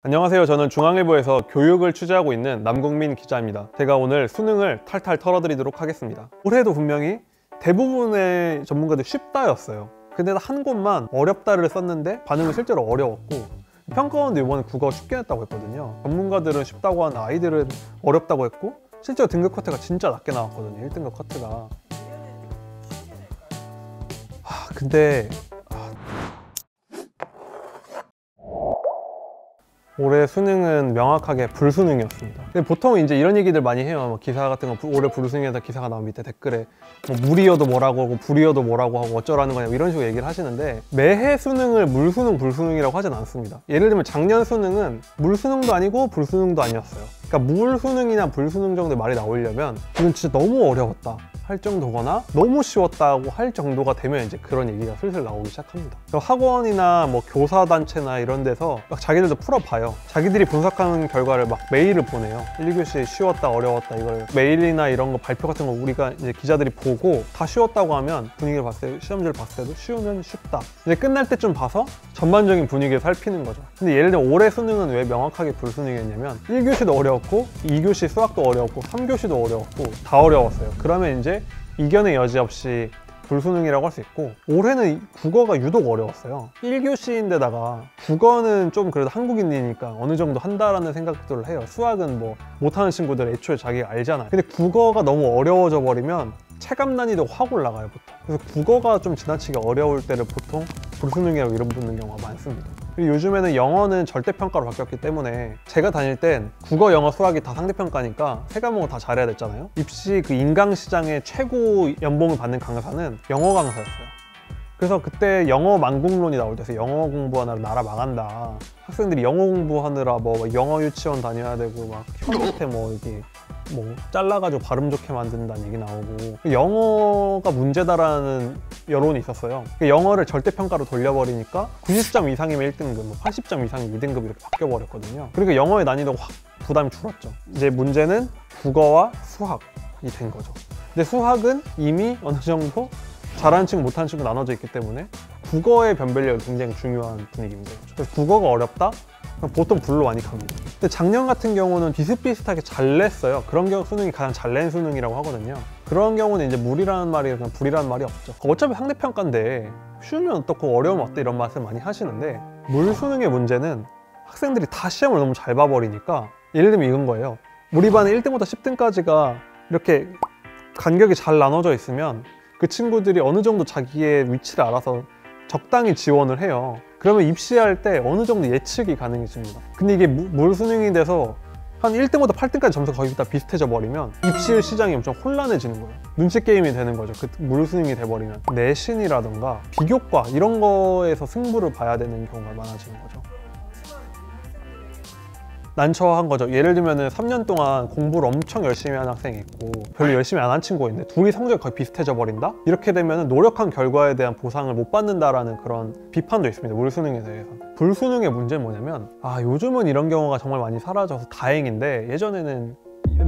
안녕하세요. 저는 중앙일보에서 교육을 취재하고 있는 남국민 기자입니다. 제가 오늘 수능을 탈탈 털어드리도록 하겠습니다. 올해도 분명히 대부분의 전문가들 쉽다였어요. 근데 한 곳만 어렵다를 썼는데 반응은 실제로 어려웠고, 평가원도 이번에 국어 쉽게 냈다고 했거든요. 전문가들은 쉽다고 하는 아이들은 어렵다고 했고, 실제로 등급 커트가 진짜 낮게 나왔거든요. 1등급 커트가. 근데 올해 수능은 명확하게 불수능이었습니다. 근데 보통 이제 이런 얘기들 많이 해요. 뭐 기사 같은 거 올해 불수능에서 기사가 나오면 밑에 댓글에 뭐 물이어도 뭐라고 하고 불이어도 뭐라고 하고 어쩌라는 거냐 이런 식으로 얘기를 하시는데, 매해 수능을 물수능 불수능이라고 하진 않습니다. 예를 들면 작년 수능은 물수능도 아니고 불수능도 아니었어요. 그러니까 물수능이나 불수능 정도의 말이 나오려면 이건 진짜 너무 어려웠다 할 정도거나 너무 쉬웠다고 할 정도가 되면 이제 그런 얘기가 슬슬 나오기 시작합니다. 학원이나 뭐 교사단체나 이런 데서 막 자기들도 풀어봐요. 자기들이 분석하는 결과를 막 메일을 보내요. 1교시 쉬웠다 어려웠다 이걸 메일이나 이런 거 발표 같은 거 우리가 이제 기자들이 보고 다 쉬웠다고 하면 분위기를 봤을 때, 시험지를 봤을 때도 쉬우면 쉽다. 이제 끝날 때쯤 봐서 전반적인 분위기를 살피는 거죠. 근데 예를 들면 올해 수능은 왜 명확하게 불수능이었냐면 1교시도 어려웠고 2교시 수학도 어려웠고 3교시도 어려웠고 다 어려웠어요. 그러면 이제 이견의 여지 없이 불수능이라고 할 수 있고, 올해는 국어가 유독 어려웠어요. 1교시인데다가 국어는 좀 그래도 한국인이니까 어느 정도 한다라는 생각들을 해요. 수학은 뭐 못하는 친구들 애초에 자기가 알잖아요. 근데 국어가 너무 어려워져 버리면 체감 난이도가 확 올라가요, 보통. 그래서 국어가 좀 지나치게 어려울 때를 보통 불수능이라고 이름 붙는 경우가 많습니다. 그리고 요즘에는 영어는 절대평가로 바뀌었기 때문에 제가 다닐 땐 국어, 영어, 수학이 다 상대평가니까 세 과목은 다 잘해야 됐잖아요. 입시 그 인강시장의 최고 연봉을 받는 강사는 영어 강사였어요. 그래서 그때 영어 만국론이 나올 때서 영어 공부하느라 나라 망한다. 학생들이 영어 공부하느라 뭐 영어 유치원 다녀야 되고 막 혀 밑에 뭐 이게 뭐 잘라가지고 발음 좋게 만든다는 얘기 나오고, 영어가 문제다라는 여론이 있었어요. 영어를 절대평가로 돌려버리니까 90점 이상이면 1등급, 80점 이상이면 2등급 이렇게 바뀌어버렸거든요. 그러니까 영어의 난이도가 확 부담이 줄었죠. 이제 문제는 국어와 수학이 된 거죠. 근데 수학은 이미 어느 정도 잘하는 친구 못하는 친구 나눠져 있기 때문에 국어의 변별력이 굉장히 중요한 분위기입니다. 그래서 국어가 어렵다? 보통 불로 많이 갑니다. 근데 작년 같은 경우는 비슷비슷하게 잘 냈어요. 그런 경우 수능이 가장 잘 낸 수능이라고 하거든요. 그런 경우는 이제 물이라는 말이 그냥 불이라는 말이 없죠. 어차피 상대평가인데 쉬우면 어떻고 어려우면 어때 이런 말씀 많이 하시는데, 물 수능의 문제는 학생들이 다 시험을 너무 잘 봐버리니까, 예를 들면 이건 거예요. 우리 반에 1등부터 10등까지가 이렇게 간격이 잘 나눠져 있으면 그 친구들이 어느 정도 자기의 위치를 알아서 적당히 지원을 해요. 그러면 입시할 때 어느 정도 예측이 가능해집니다. 근데 이게 물 수능이 돼서 한 1등부터 8등까지 점수가 거의 다 비슷해져 버리면 입시 시장이 엄청 혼란해지는 거예요. 눈치 게임이 되는 거죠. 그 물 수능이 돼버리면 내신이라던가 비교과 이런 거에서 승부를 봐야 되는 경우가 많아지는 거죠. 난처한 거죠. 예를 들면 3년 동안 공부를 엄청 열심히 한 학생이 있고 별로 열심히 안 한 친구가 있는데 둘이 성적이 거의 비슷해져 버린다? 이렇게 되면 노력한 결과에 대한 보상을 못 받는다라는 그런 비판도 있습니다. 물수능에 대해서. 불수능의 문제는 뭐냐면, 요즘은 이런 경우가 정말 많이 사라져서 다행인데, 예전에는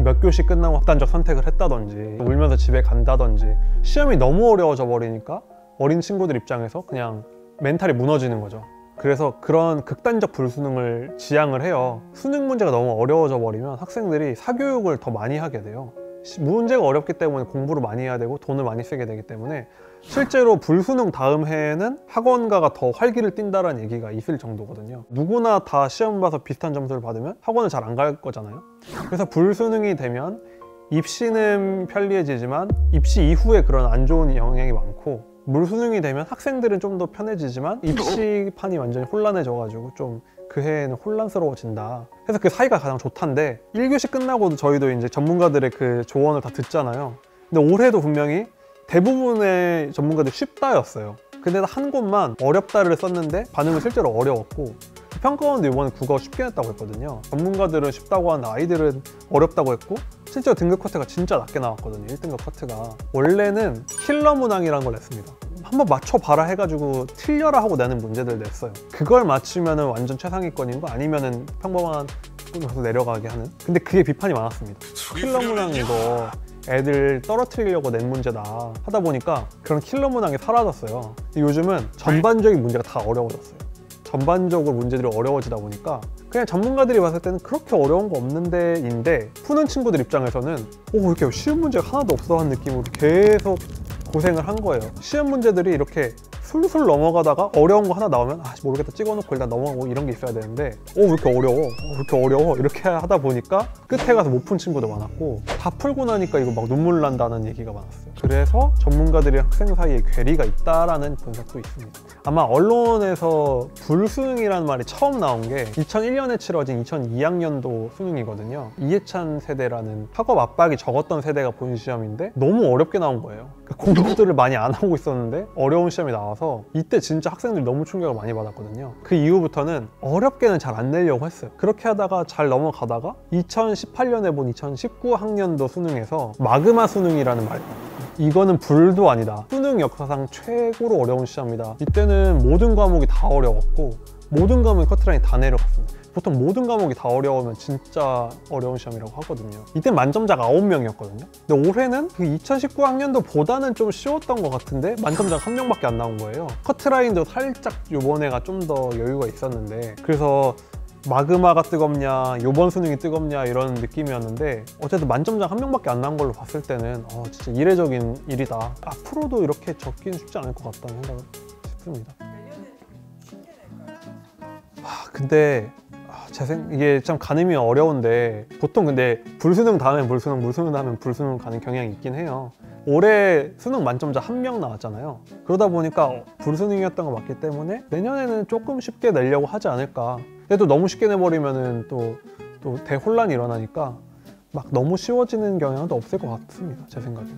몇 교시 끝나고 극단적 선택을 했다든지 울면서 집에 간다든지 시험이 너무 어려워져 버리니까 어린 친구들 입장에서 그냥 멘탈이 무너지는 거죠. 그래서 그런 극단적 불수능을 지향을 해요. 수능 문제가 너무 어려워져 버리면 학생들이 사교육을 더 많이 하게 돼요. 문제가 어렵기 때문에 공부를 많이 해야 되고 돈을 많이 쓰게 되기 때문에 실제로 불수능 다음 해에는 학원가가 더 활기를 띈다는 얘기가 있을 정도거든요. 누구나 다 시험 봐서 비슷한 점수를 받으면 학원을 잘 안 갈 거잖아요. 그래서 불수능이 되면 입시는 편리해지지만 입시 이후에 그런 안 좋은 영향이 많고, 물수능이 되면 학생들은 좀 더 편해지지만 입시판이 완전히 혼란해져가지고 좀 그 해에는 혼란스러워진다. 그래서 그 사이가 가장 좋단데, 1교시 끝나고도 저희도 이제 전문가들의 그 조언을 다 듣잖아요. 근데 올해도 분명히 대부분의 전문가들이 쉽다였어요. 근데 한 곳만 어렵다를 썼는데 반응은 실제로 어려웠고, 평가원도 이번에 국어 쉽게 냈다고 했거든요. 전문가들은 쉽다고 하는 아이들은 어렵다고 했고, 실제로 등급 커트가 진짜 낮게 나왔거든요. 1등급 커트가. 원래는 킬러 문항이라는 걸 냈습니다. 한번 맞춰봐라 해가지고 틀려라 하고 내는 문제들 냈어요. 그걸 맞추면 완전 최상위권인 거, 아니면은 평범한 점수 내려가게 하는. 근데 그게 비판이 많았습니다. 킬러 문항 이거 애들 떨어뜨리려고 낸 문제다 하다 보니까 그런 킬러 문항이 사라졌어요. 요즘은 전반적인 문제가 다 어려워졌어요. 전반적으로 문제들이 어려워지다 보니까 그냥 전문가들이 봤을 때는 그렇게 어려운 거 없는데인데 푸는 친구들 입장에서는 왜 이렇게 쉬운 문제가 하나도 없어 한 느낌으로 계속 고생을 한 거예요. 시험 문제들이 이렇게 술술 넘어가다가 어려운 거 하나 나오면 모르겠다 찍어놓고 일단 넘어가고 이런 게 있어야 되는데 왜 이렇게 어려워? 왜 이렇게 어려워? 이렇게 하다 보니까 끝에 가서 못 푼 친구도 많았고 다 풀고 나니까 이거 막 눈물 난다는 얘기가 많았어요. 그래서 전문가들이랑 학생 사이에 괴리가 있다라는 분석도 있습니다. 아마 언론에서 불수능이라는 말이 처음 나온 게 2001년에 치러진 2002학년도 수능이거든요. 이해찬 세대라는 학업 압박이 적었던 세대가 본 시험인데 너무 어렵게 나온 거예요. 공부들을 많이 안 하고 있었는데 어려운 시험이 나와서 이때 진짜 학생들이 너무 충격을 많이 받았거든요. 그 이후부터는 어렵게는 잘 안 내려고 했어요. 그렇게 하다가 잘 넘어가다가 2018년에 본 2019학년도 수능에서 마그마 수능이라는 말이 나와요. 이거는 불도 아니다. 수능 역사상 최고로 어려운 시험이다. 이때는 모든 과목이 다 어려웠고 모든 과목이 커트라인이 다 내려갔습니다. 보통 모든 과목이 다 어려우면 진짜 어려운 시험이라고 하거든요. 이때 만점자가 9명이었거든요. 근데 올해는 그 2019학년도보다는 좀 쉬웠던 것 같은데 만점자가 1명밖에 안 나온 거예요. 커트라인도 살짝 요번에가 좀 더 여유가 있었는데 그래서 마그마가 뜨겁냐 요번 수능이 뜨겁냐 이런 느낌이었는데 어쨌든 만점자가 1명밖에 안 나온 걸로 봤을 때는 진짜 이례적인 일이다. 앞으로도 이렇게 적기는 쉽지 않을 것 같다는 생각을 싶습니다. 근데 이게 참 가늠이 어려운데 보통 근데 불수능 다음엔 불수능, 불수능 다음엔 불수능 가는 경향이 있긴 해요. 올해 수능 만점자 1명 나왔잖아요. 그러다 보니까 불수능이었던 거 맞기 때문에 내년에는 조금 쉽게 내려고 하지 않을까. 근데 또 너무 쉽게 내버리면은 또 대혼란이 일어나니까 막 너무 쉬워지는 경향은 또 없을 것 같습니다. 제 생각에는.